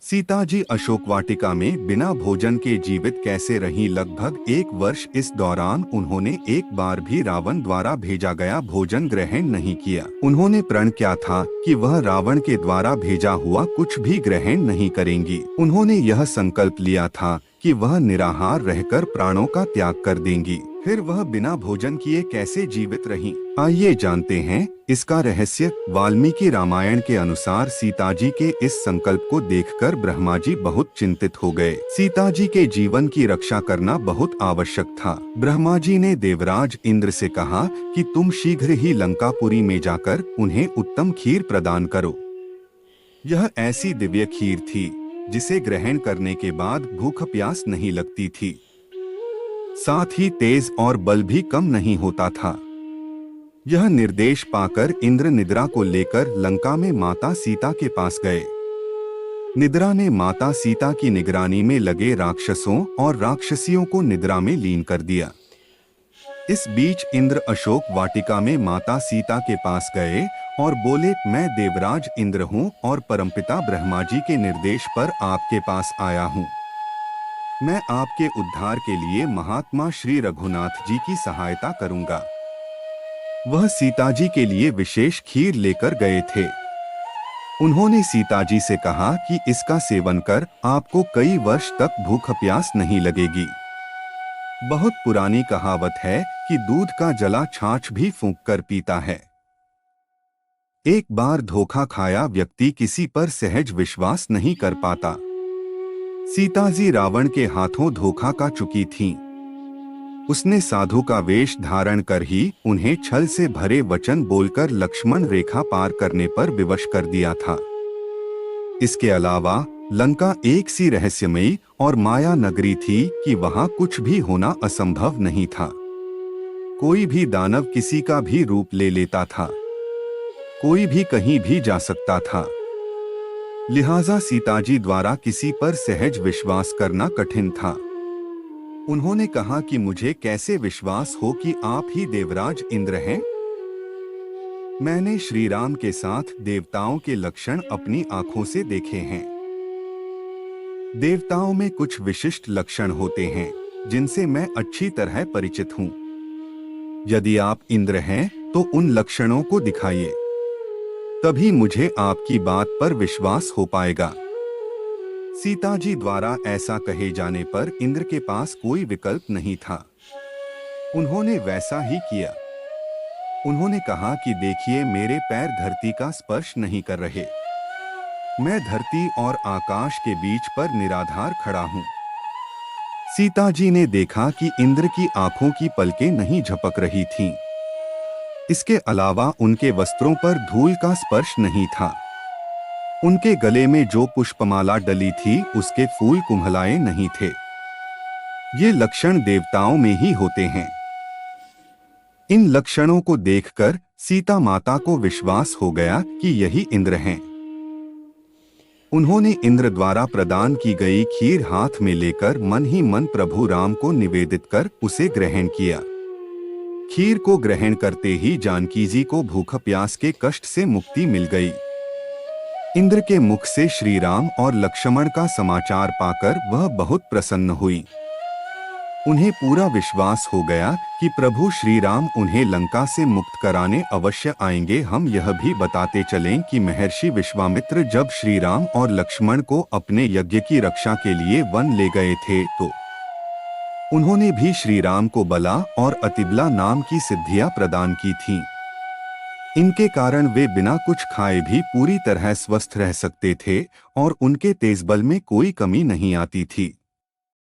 सीता जी अशोक वाटिका में बिना भोजन के जीवित कैसे रहीं? लगभग 1 वर्ष। इस दौरान उन्होंने एक बार भी रावण द्वारा भेजा गया भोजन ग्रहण नहीं किया। उन्होंने प्रण किया था कि वह रावण के द्वारा भेजा हुआ कुछ भी ग्रहण नहीं करेंगी। उन्होंने यह संकल्प लिया था कि वह निराहार रहकर प्राणों का त्याग कर देंगी। फिर वह बिना भोजन किए कैसे जीवित रहीं? आइए जानते हैं इसका रहस्य। वाल्मीकि रामायण के अनुसार सीता जी के इस संकल्प को देखकर ब्रह्मा जी बहुत चिंतित हो गए। सीता जी के जीवन की रक्षा करना बहुत आवश्यक था। ब्रह्मा जी ने देवराज इंद्र से कहा कि तुम शीघ्र ही लंकापुरी में जाकर उन्हें उत्तम खीर प्रदान करो। यह ऐसी दिव्य खीर थी जिसे ग्रहण करने के बाद भूख प्यास नहीं लगती थी, साथ ही तेज और बल भी कम नहीं होता था। यह निर्देश पाकर इंद्र निद्रा को लेकर लंका में माता सीता के पास गए। निद्रा ने माता सीता की निगरानी में लगे राक्षसों और राक्षसियों को निद्रा में लीन कर दिया। इस बीच इंद्र अशोक वाटिका में माता सीता के पास गए और बोले, मैं देवराज इंद्र हूँ और परमपिता ब्रह्मा जी के निर्देश पर आपके पास आया हूँ। मैं आपके उद्धार के लिए महात्मा श्री रघुनाथ जी की सहायता करूंगा। वह सीता जी के लिए विशेष खीर लेकर गए थे। उन्होंने सीता जी से कहा कि इसका सेवन कर आपको कई वर्ष तक भूख प्यास नहीं लगेगी। बहुत पुरानी कहावत है कि दूध का जला छाछ भी फूंक कर पीता है। एक बार धोखा खाया व्यक्ति किसी पर सहज विश्वास नहीं कर पाता। सीता जी रावण के हाथों धोखा खा चुकी थीं। उसने साधु का वेश धारण कर ही उन्हें छल से भरे वचन बोलकर लक्ष्मण रेखा पार करने पर विवश कर दिया था। इसके अलावा लंका एक सी रहस्यमयी और माया नगरी थी कि वहां कुछ भी होना असंभव नहीं था। कोई भी दानव किसी का भी रूप ले लेता था, कोई भी कहीं भी जा सकता था। लिहाजा सीताजी द्वारा किसी पर सहज विश्वास करना कठिन था। उन्होंने कहा कि मुझे कैसे विश्वास हो कि आप ही देवराज इंद्र हैं? मैंने श्री राम के साथ देवताओं के लक्षण अपनी आंखों से देखे हैं। देवताओं में कुछ विशिष्ट लक्षण होते हैं जिनसे मैं अच्छी तरह परिचित हूं। यदि आप इंद्र हैं तो उन लक्षणों को दिखाइए, तभी मुझे आपकी बात पर विश्वास हो पाएगा। सीता जी द्वारा ऐसा कहे जाने पर इंद्र के पास कोई विकल्प नहीं था। उन्होंने वैसा ही किया। उन्होंने कहा कि देखिए, मेरे पैर धरती का स्पर्श नहीं कर रहे। मैं धरती और आकाश के बीच पर निराधार खड़ा हूँ। सीता जी ने देखा कि इंद्र की आंखों की पलकें नहीं झपक रही थीं। इसके अलावा उनके वस्त्रों पर धूल का स्पर्श नहीं था। उनके गले में जो पुष्पमाला डली थी उसके फूल कुम्हलाए नहीं थे। ये लक्षण देवताओं में ही होते हैं। इन लक्षणों को देखकर सीता माता को विश्वास हो गया कि यही इंद्र हैं। उन्होंने इंद्र द्वारा प्रदान की गई खीर हाथ में लेकर मन ही मन प्रभु राम को निवेदित कर उसे ग्रहण किया। खीर को ग्रहण करते ही जानकी जी को भूख प्यास के कष्ट से मुक्ति मिल गई। इंद्र के मुख से श्री राम और लक्ष्मण का समाचार पाकर वह बहुत प्रसन्न हुई। उन्हें पूरा विश्वास हो गया कि प्रभु श्री राम उन्हें लंका से मुक्त कराने अवश्य आएंगे। हम यह भी बताते चलें कि महर्षि विश्वामित्र जब श्री राम और लक्ष्मण को अपने यज्ञ की रक्षा के लिए वन ले गए थे तो उन्होंने भी श्री राम को बला और अतिबला नाम की सिद्धियां प्रदान की थीं। इनके कारण वे बिना कुछ खाए भी पूरी तरह स्वस्थ रह सकते थे और उनके तेज बल में कोई कमी नहीं आती थी।